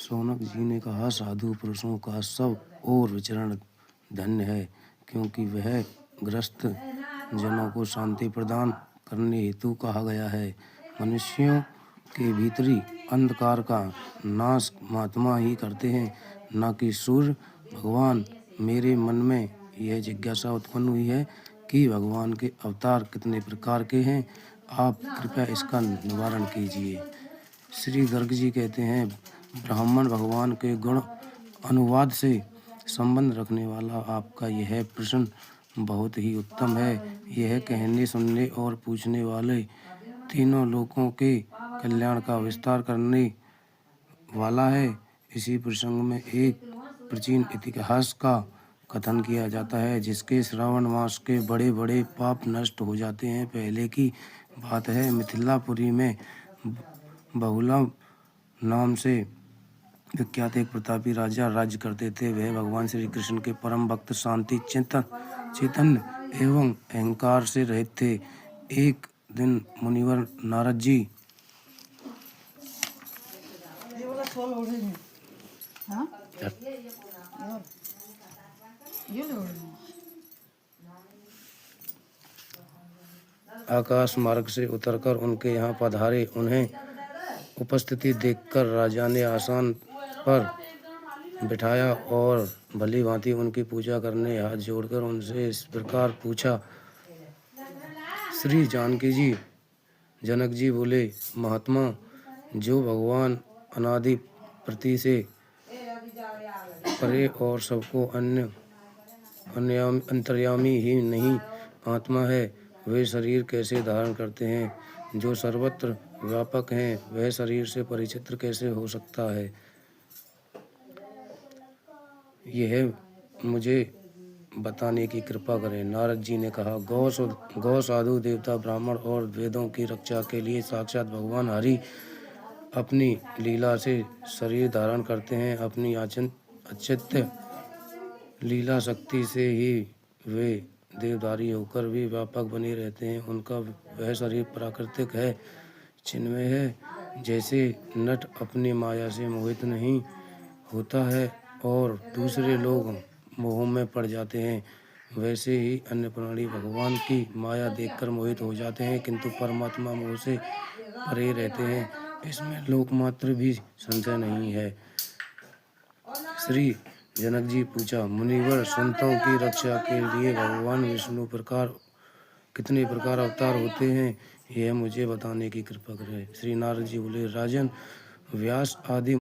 शौनक जी ने कहा, साधु पुरुषों का सब और विचरण धन्य है, क्योंकि वह ग्रस्त जनों को शांति प्रदान करने हेतु कहा गया है। मनुष्यों के भीतरी अंधकार का नाश महात्मा ही करते हैं, न कि सूर्य। भगवान, मेरे मन में यह जिज्ञासा उत्पन्न हुई है कि भगवान के अवतार कितने प्रकार के हैं। आप कृपया इसका निवारण कीजिए। श्री गर्ग जी कहते हैं, ब्राह्मण भगवान के गुण अनुवाद से संबंध रखने वाला आपका यह प्रश्न बहुत ही उत्तम है। यह कहने, सुनने और पूछने वाले तीनों लोकों के कल्याण का विस्तार करने वाला है। इसी प्रसंग में एक प्राचीन इतिहास का कथन किया जाता है, जिसके श्रावण मास के बड़े बड़े पाप नष्ट हो जाते हैं। पहले की बात है, मिथिलापुरी में बहुला नाम से विख्यात एक प्रतापी राजा राज्य करते थे। वह भगवान श्री कृष्ण के परम भक्त, शांति चैतन्य एवं अहंकार से रहित थे। एक दिन मुनिवर नारद जी आकाश मार्ग से उतरकर उनके यहाँ पधारे। उन्हें उपस्थिति देखकर राजा ने आसन पर बिठाया और भली भांति उनकी पूजा करने हाथ जोड़कर उनसे इस प्रकार पूछा। श्री जानकी जी। जनक जी बोले, महात्मा, जो भगवान अनादि प्रति से परे और सबको अंतर्यामी ही नहीं आत्मा है, वे शरीर कैसे धारण करते हैं? जो सर्वत्र व्यापक हैं, वह शरीर से परिचित कैसे हो सकता है? यह मुझे बताने की कृपा करें। नारद जी ने कहा, गौ, साधु, देवता, ब्राह्मण और वेदों की रक्षा के लिए साक्षात भगवान हरि अपनी लीला से शरीर धारण करते हैं। अपनी अचिंत्य लीला शक्ति से ही वे देवधारी होकर भी व्यापक बने रहते हैं। उनका वह शरीर प्राकृतिक है, चिन्मय है। जैसे नट अपनी माया से मोहित नहीं होता है और दूसरे लोग मोह में पड़ जाते हैं, वैसे ही अन्य प्राणी भगवान की माया देखकर मोहित हो जाते हैं, किंतु परमात्मा मोह से परे रहते हैं। इसमें लोकमात्र भी संशय नहीं है। श्री जनक जी पूछा, मुनिवर, संतों की रक्षा के लिए भगवान विष्णु कितने प्रकार अवतार होते हैं, यह मुझे बताने की कृपा करें। श्री नारद जी बोले, राजन, व्यास आदि